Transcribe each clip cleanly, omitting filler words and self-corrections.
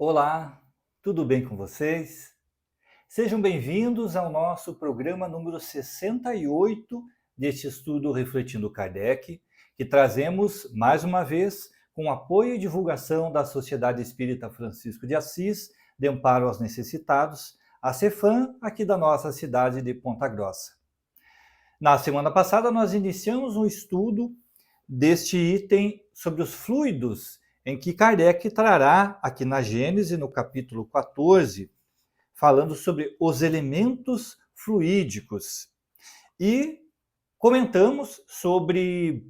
Olá, tudo bem com vocês? Sejam bem-vindos ao nosso programa número 68 deste estudo Refletindo Kardec, que trazemos, mais uma vez, com apoio e divulgação da Sociedade Espírita Francisco de Assis, de Amparo aos Necessitados, a CEFAM, aqui da nossa cidade de Ponta Grossa. Na semana passada, nós iniciamos um estudo deste item sobre os fluidos, em que Kardec trará, aqui na Gênese, no capítulo 14, falando sobre os elementos fluídicos. E comentamos sobre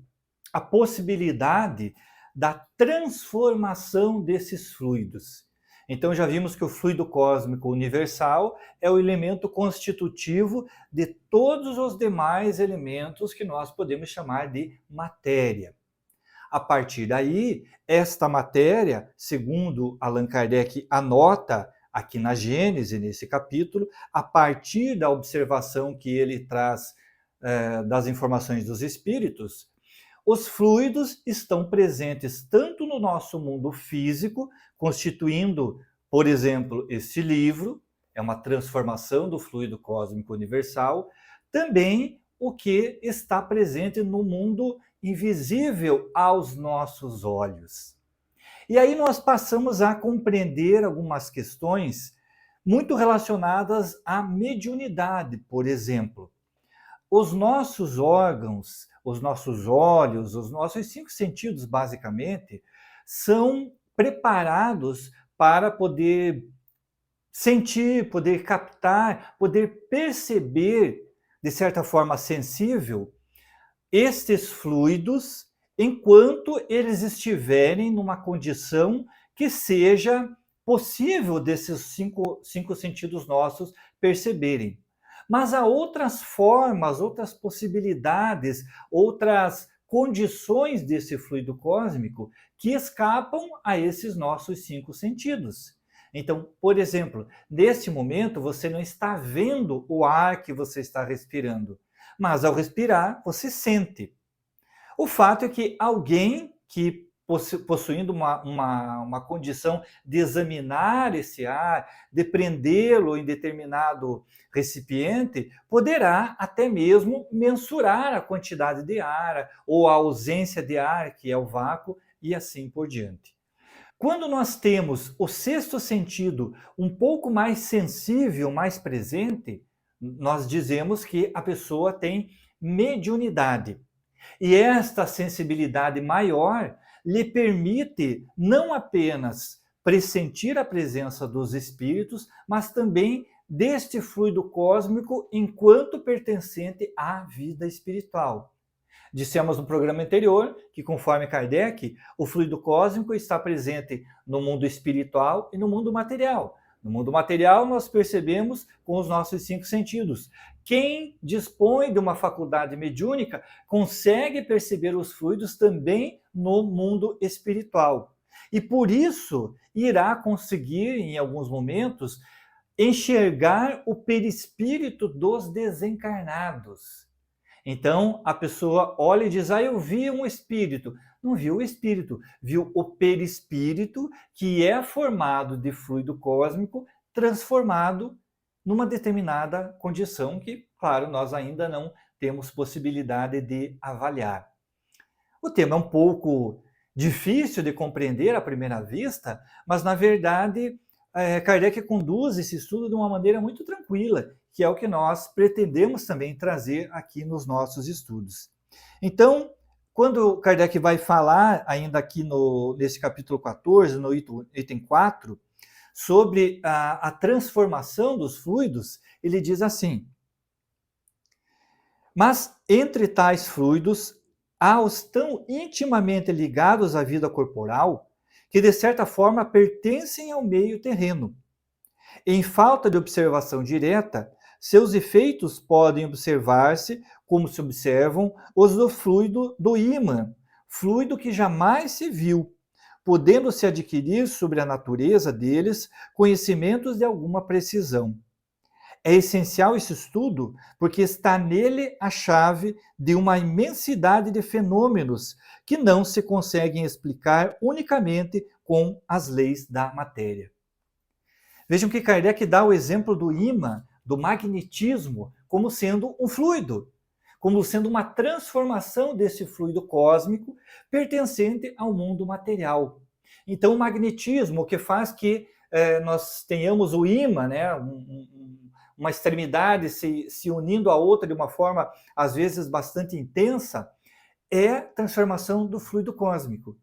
a possibilidade da transformação desses fluidos. Então já vimos que o fluido cósmico universal é o elemento constitutivo de todos os demais elementos que nós podemos chamar de matéria. A partir daí, esta matéria, segundo Allan Kardec anota aqui na Gênese, nesse capítulo, a partir da observação que ele traz das informações dos espíritos, os fluidos estão presentes tanto no nosso mundo físico, constituindo, por exemplo, este livro, é uma transformação do fluido cósmico universal, também o que está presente no mundo invisível aos nossos olhos. E aí nós passamos a compreender algumas questões muito relacionadas à mediunidade, por exemplo. Os nossos órgãos, os nossos olhos, os nossos 5 sentidos, basicamente, são preparados para poder sentir, poder captar, poder perceber, de certa forma sensível, estes fluidos, enquanto eles estiverem numa condição que seja possível desses cinco sentidos nossos perceberem. Mas há outras formas, outras possibilidades, outras condições desse fluido cósmico que escapam a esses nossos 5 sentidos. Então, por exemplo, neste momento você não está vendo o ar que você está respirando, mas ao respirar você sente. O fato é que alguém que possuindo uma condição de examinar esse ar, de prendê-lo em determinado recipiente, poderá até mesmo mensurar a quantidade de ar ou a ausência de ar, que é o vácuo, e assim por diante. Quando nós temos o 6º sentido um pouco mais sensível, mais presente, nós dizemos que a pessoa tem mediunidade. E esta sensibilidade maior lhe permite não apenas pressentir a presença dos espíritos, mas também deste fluido cósmico enquanto pertencente à vida espiritual. Dissemos no programa anterior que, conforme Kardec, o fluido cósmico está presente no mundo espiritual e no mundo material. No mundo material, nós percebemos com os nossos 5 sentidos. Quem dispõe de uma faculdade mediúnica consegue perceber os fluidos também no mundo espiritual. E por isso irá conseguir, em alguns momentos, enxergar o perispírito dos desencarnados. Então, a pessoa olha e diz, eu vi um espírito. Não viu o espírito, viu o perispírito, que é formado de fluido cósmico, transformado numa determinada condição que, claro, nós ainda não temos possibilidade de avaliar. O tema é um pouco difícil de compreender à primeira vista, mas, na verdade, Kardec conduz esse estudo de uma maneira muito tranquila, que é o que nós pretendemos também trazer aqui nos nossos estudos. Então, quando Kardec vai falar, ainda aqui nesse capítulo 14, no item 4, sobre a transformação dos fluidos, ele diz assim: mas entre tais fluidos, há os tão intimamente ligados à vida corporal, que de certa forma pertencem ao meio terreno. Em falta de observação direta, seus efeitos podem observar-se como se observam os do fluido do ímã, fluido que jamais se viu, podendo-se adquirir sobre a natureza deles conhecimentos de alguma precisão. É essencial esse estudo porque está nele a chave de uma imensidade de fenômenos que não se conseguem explicar unicamente com as leis da matéria. Vejam que Kardec dá o exemplo do ímã, do magnetismo, como sendo um fluido, como sendo uma transformação desse fluido cósmico pertencente ao mundo material. Então, o magnetismo, o que faz que nós tenhamos o ímã, né, uma extremidade se unindo à outra de uma forma, às vezes, bastante intensa, é transformação do fluido cósmico.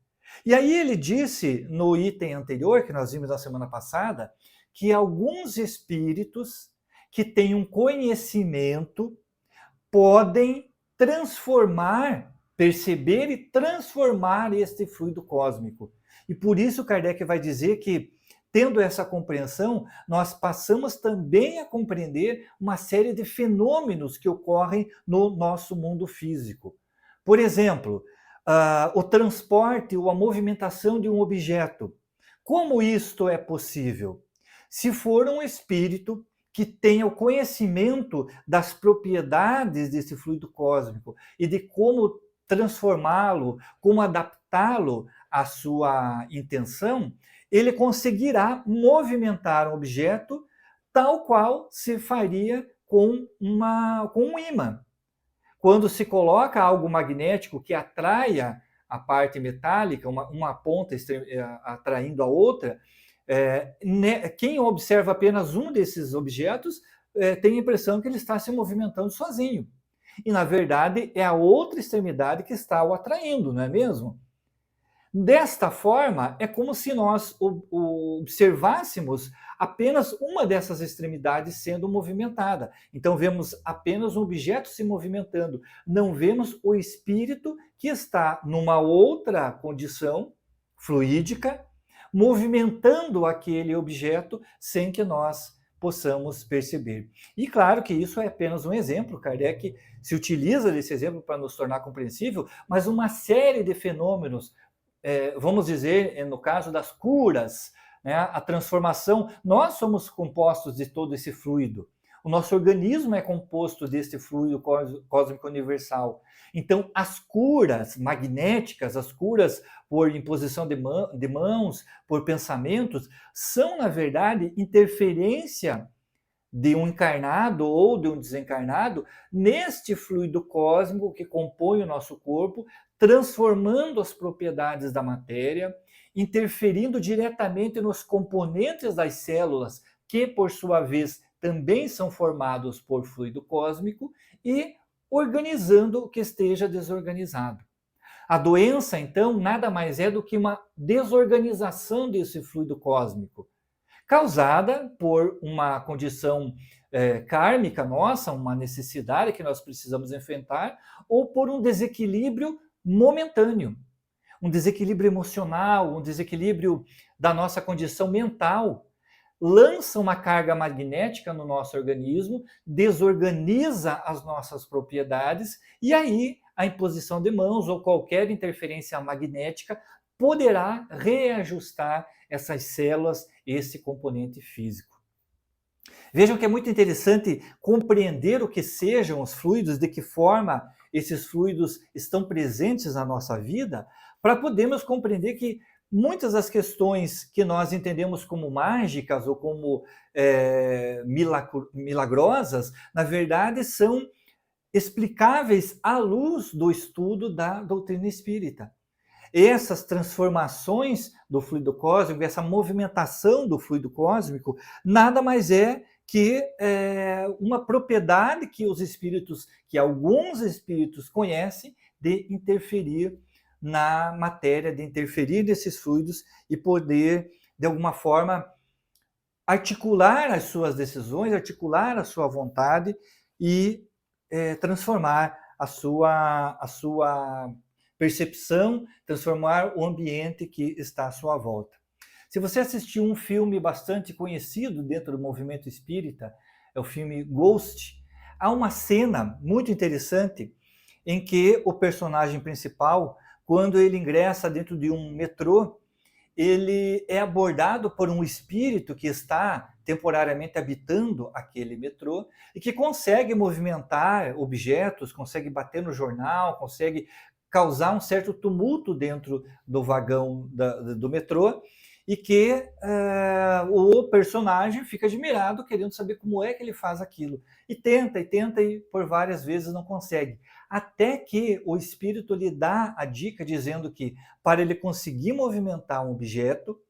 E aí ele disse, no item anterior, que nós vimos na semana passada, que alguns espíritos que têm um conhecimento podem transformar, perceber e transformar este fluido cósmico. E por isso Kardec vai dizer que, tendo essa compreensão, nós passamos também a compreender uma série de fenômenos que ocorrem no nosso mundo físico. Por exemplo, o transporte ou a movimentação de um objeto. Como isto é possível? Se for um espírito que tenha o conhecimento das propriedades desse fluido cósmico e de como transformá-lo, como adaptá-lo à sua intenção, ele conseguirá movimentar um objeto tal qual se faria com um ímã. Quando se coloca algo magnético que atraia a parte metálica, uma ponta atraindo a outra, quem observa apenas um desses objetos tem a impressão que ele está se movimentando sozinho. E, na verdade, é a outra extremidade que está o atraindo, não é mesmo? Desta forma, é como se nós observássemos apenas uma dessas extremidades sendo movimentada. Então, vemos apenas um objeto se movimentando, não vemos o espírito que está numa outra condição fluídica, movimentando aquele objeto sem que nós possamos perceber. E claro que isso é apenas um exemplo, Kardec se utiliza desse exemplo para nos tornar compreensível, mas uma série de fenômenos, vamos dizer, no caso das curas, né, a transformação, nós somos compostos de todo esse fluido. O nosso organismo é composto desse fluido cósmico universal. Então, as curas magnéticas, as curas por imposição de mãos, por pensamentos, são, na verdade, interferência de um encarnado ou de um desencarnado neste fluido cósmico que compõe o nosso corpo, transformando as propriedades da matéria, interferindo diretamente nos componentes das células, que por sua vez também são formados por fluido cósmico, e organizando o que esteja desorganizado. A doença, então, nada mais é do que uma desorganização desse fluido cósmico, causada por uma condição kármica nossa, uma necessidade que nós precisamos enfrentar, ou por um desequilíbrio momentâneo, um desequilíbrio emocional, um desequilíbrio da nossa condição mental. Lança uma carga magnética no nosso organismo, desorganiza as nossas propriedades, e aí a imposição de mãos ou qualquer interferência magnética poderá reajustar essas células, esse componente físico. Vejam que é muito interessante compreender o que sejam os fluidos, de que forma esses fluidos estão presentes na nossa vida, para podermos compreender que muitas das questões que nós entendemos como mágicas ou como milagrosas, na verdade, são explicáveis à luz do estudo da doutrina espírita. Essas transformações do fluido cósmico, essa movimentação do fluido cósmico, nada mais é que uma propriedade que os espíritos, que alguns espíritos conhecem, de interferir na matéria, de interferir nesses fluidos e poder, de alguma forma, articular as suas decisões, articular a sua vontade e transformar a sua percepção, transformar o ambiente que está à sua volta. Se você assistiu um filme bastante conhecido dentro do movimento espírita, é o filme Ghost, há uma cena muito interessante em que o personagem principal, quando ele ingressa dentro de um metrô, ele é abordado por um espírito que está temporariamente habitando aquele metrô e que consegue movimentar objetos, consegue bater no jornal, consegue causar um certo tumulto dentro do vagão do metrô, e que o personagem fica admirado, querendo saber como é que ele faz aquilo. E tenta, e por várias vezes não consegue. Até que o espírito lhe dá a dica dizendo que para ele conseguir movimentar um objeto,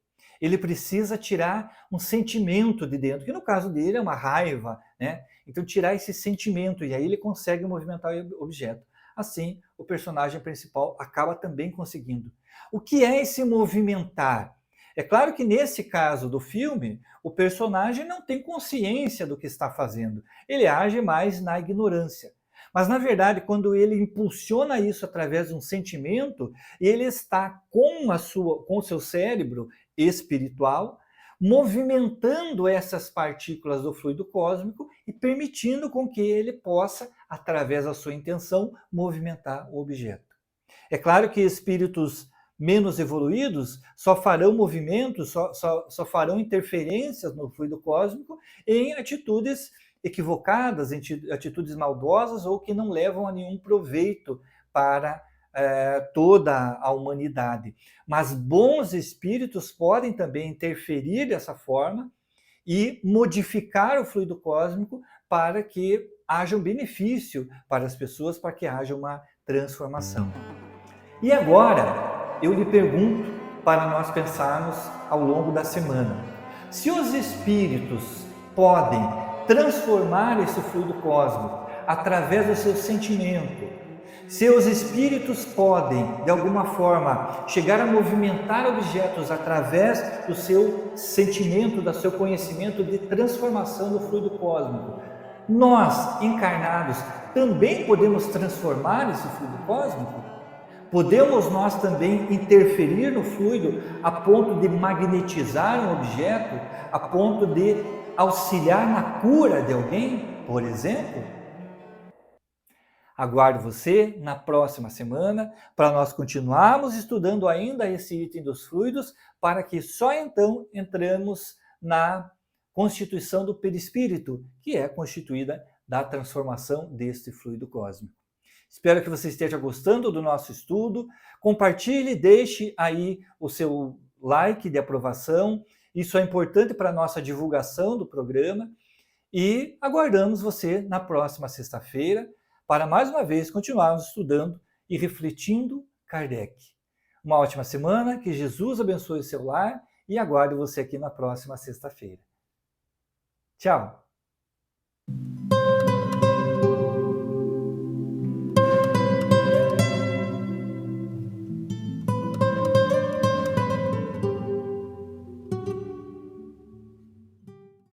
ele precisa tirar um sentimento de dentro, que no caso dele é uma raiva, né? Então tirar esse sentimento, e aí ele consegue movimentar o objeto. Assim, o personagem principal acaba também conseguindo. O que é esse movimentar? É claro que nesse caso do filme, o personagem não tem consciência do que está fazendo. Ele age mais na ignorância. Mas, na verdade, quando ele impulsiona isso através de um sentimento, ele está com o seu cérebro espiritual movimentando essas partículas do fluido cósmico e permitindo com que ele possa, através da sua intenção, movimentar o objeto. É claro que espíritos menos evoluídos só farão movimentos, só farão interferências no fluido cósmico em atitudes equivocadas, em atitudes maldosas ou que não levam a nenhum proveito para toda a humanidade. Mas bons espíritos podem também interferir dessa forma e modificar o fluido cósmico para que haja um benefício para as pessoas, para que haja uma transformação. E agora, eu lhe pergunto para nós pensarmos ao longo da semana: se os espíritos podem transformar esse fluido cósmico através do seu sentimento, se os espíritos podem, de alguma forma, chegar a movimentar objetos através do seu sentimento, do seu conhecimento de transformação do fluido cósmico, nós, encarnados, também podemos transformar esse fluido cósmico? Podemos nós também interferir no fluido a ponto de magnetizar um objeto, a ponto de auxiliar na cura de alguém, por exemplo? Aguardo você na próxima semana para nós continuarmos estudando ainda esse item dos fluidos, para que só então entramos na constituição do perispírito, que é constituída da transformação deste fluido cósmico. Espero que você esteja gostando do nosso estudo. Compartilhe, deixe aí o seu like de aprovação. Isso é importante para a nossa divulgação do programa. E aguardamos você na próxima sexta-feira para mais uma vez continuarmos estudando e refletindo Kardec. Uma ótima semana, que Jesus abençoe o seu lar e aguardo você aqui na próxima sexta-feira. Tchau!